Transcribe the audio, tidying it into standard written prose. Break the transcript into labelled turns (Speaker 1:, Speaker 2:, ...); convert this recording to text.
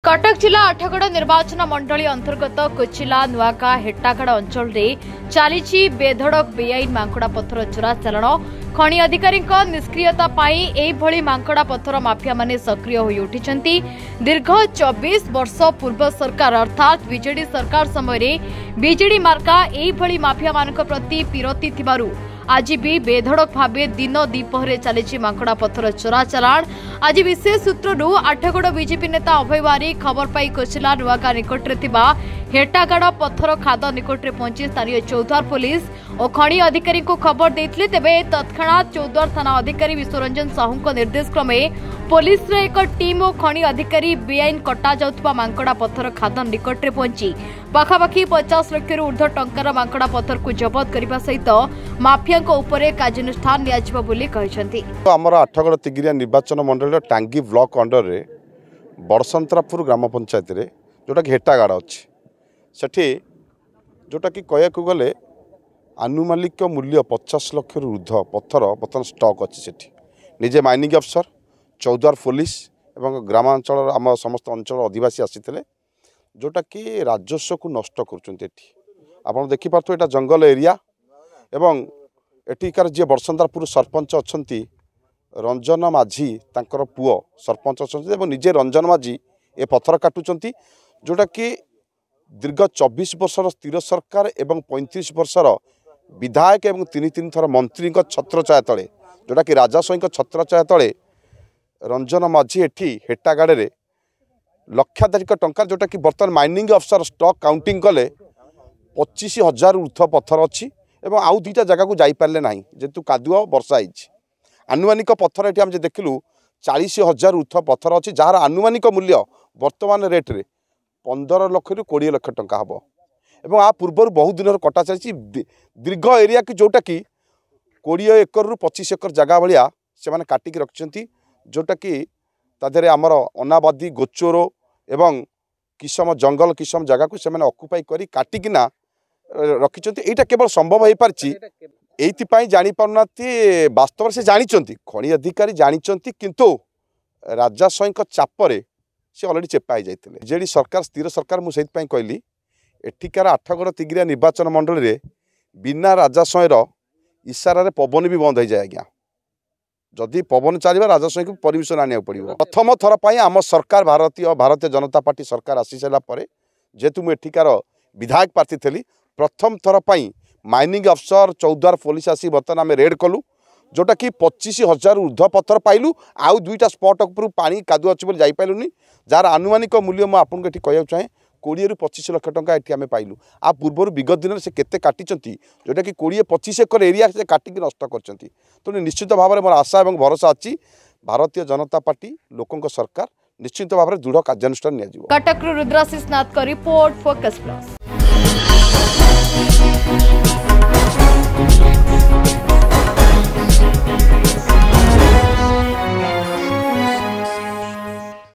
Speaker 1: कटक जिला आठगड़ निर्वाचन मंडली अंतर्गत कोचिला नुआका हेटागड़ अंचल चली बेधड़क बेआईन मांकड़ा पत्थर चोरा चालाण खनि अधिकारी निष्क्रियता एभली मांकड़ा पत्थर माफिया माने सक्रिय होई उठिछंती। दीर्घ 24 वर्ष पूर्व सरकार अर्थात बीजेडी सरकार समय बीजेडी मार्का एभली माफिया मानक प्रति पिरती थिबारु आज भी बेधड़क भावे दिन दीपहरे चली मांकड़ा पत्थर चोरा चालाण। आज विशेष सूत्रु आठगड़ बीजेपी नेता अभय बारिक खबर पाई कोचिला नुआका निकटरे थिबा हेटागड़ पत्थर खाद निकटरे पहुंची स्थानीय चौद्वार पुलिस और खनि अधिकारी को खबर देथिले। तेबे तत्क्षणात चौद्वार थाना अधिकारी विश्वरंजन साहू निर्देश क्रमे पुलिस एक टीम और खनि अधिकारी बेआईन कटा जाउथबा मांकड़ा पत्थर खाद निकटरे पहुंची पाखापाखि 50 लाख ऊर्ध्व टंकार मांकड़ा पत्थर को जबत करने सहित माफिया कार्यानुष्ठान आमर आठगड़ तिगिरिया निर्वाचन मंडल टांगी ब्लॉक अंडर रे बड़संतरापुर ग्राम पंचायत रे जोटा कि हेटागाड़ अच्छी सेठी जोटा कि कह गले आनुमानिक मूल्य 50 लाख ऊर्ध्व पत्थर बर्तमान स्टॉक अच्छी सेठी निजे माइनिंग अफसर चौद्वार पुलिस एवं ग्रामांचल आम समस्त अंचल आदिवासी आसीते जोटा कि राजस्व को नष्ट कर देखिपार यहाँ जंगल एरिया एवं एठिकार जी बड़संतरापुर सरपंच अच्छा रंजन माझी तांकर पुओ सरपंच अच्छा निजे रंजन माझी ए पत्थर काटुंट जोटा कि दीर्घ 24 वर्षर स्थिर सरकार एवं 35 वर्षर विधायक एवं तीन थर मंत्री छत्र छाया तले जोटा कि राजाशाही छत्र छाया तले रंजन माझी एठी हेटागाड़ रे लक्षाधिक टंका जोटा कि बर्तमान माइनिंग अफसर स्टॉक काउंटिंग कले 25,000 ऊर्ध्व पत्थर अच्छी एवं आउ दुईटा जगह को जापारे ना जेतु कादुआ वर्षा होती आनुमानिक पत्थर ये आम देखलु 40,000 ऊर्ध्व पत्थर अच्छी जार आनुमानिक मूल्य वर्तमान रेट रे 15 लाख रु 20 लाख टंका हम एवं आ पूर्व बहुत दिन कटा चली दीर्घ एरिया की जोटा कि 20 एकर रु 25 एकर जगह भाया से काटिक रखिंट जोटा कि तादेह आमर अनाबादी गोचोर एवं किसम जंगल किसम जगह को से अक्युपाई करी काटिकिना रखिंट यहाँ केवल संभव हो पार्टी ये जापारना वास्तव से जानते खनि अधिकारी जानते किंतु राजाशाही चापरे से अलरेडी चेपाई जाते जेडी सरकार स्थिर सरकार मुझे कहली एठिकार आठगड़ तिगिरिया निर्वाचन मंडल रे बिना राजाशाही इशारा पवन भी बंद हो जाए आज्ञा जदि पवन चलवा राजस्व को परमिशन आने पड़ो प्रथम थर पर आम सरकार भारतीय जनता पार्टी सरकार आसी सारापर जेहेतु मुझेकार विधायक प्रार्थी थी प्रथम थर पर माइनिंग अफसर चौद्वार पुलिस आसी बर्तमान आम रेड कलु जोटा कि 25,000 ऊर्ध्व पत्थर पाइलु आउ दुईटा स्पट उपर पानी कादुआ अच्छी जापारूनी जार आनुमानिक मूल्य मुझे कह चाहे 20 रु 25 लाख टंका ये आम पाइलु आ पूर्व विगत दिन से केते काटिचंती जोटा कि 20-25 एकर एरिया से काटिक नष्ट करचंती तेणु निश्चित भाव में मोर आशा और भरोसा अच्छी भारतीय जनता पार्टी लोकों सरकार निश्चित भाव में दृढ़ कार्यानुष्ठान नियाजिवो। कटक रुद्राशीष नाथ का रिपोर्ट फोकस प्लस।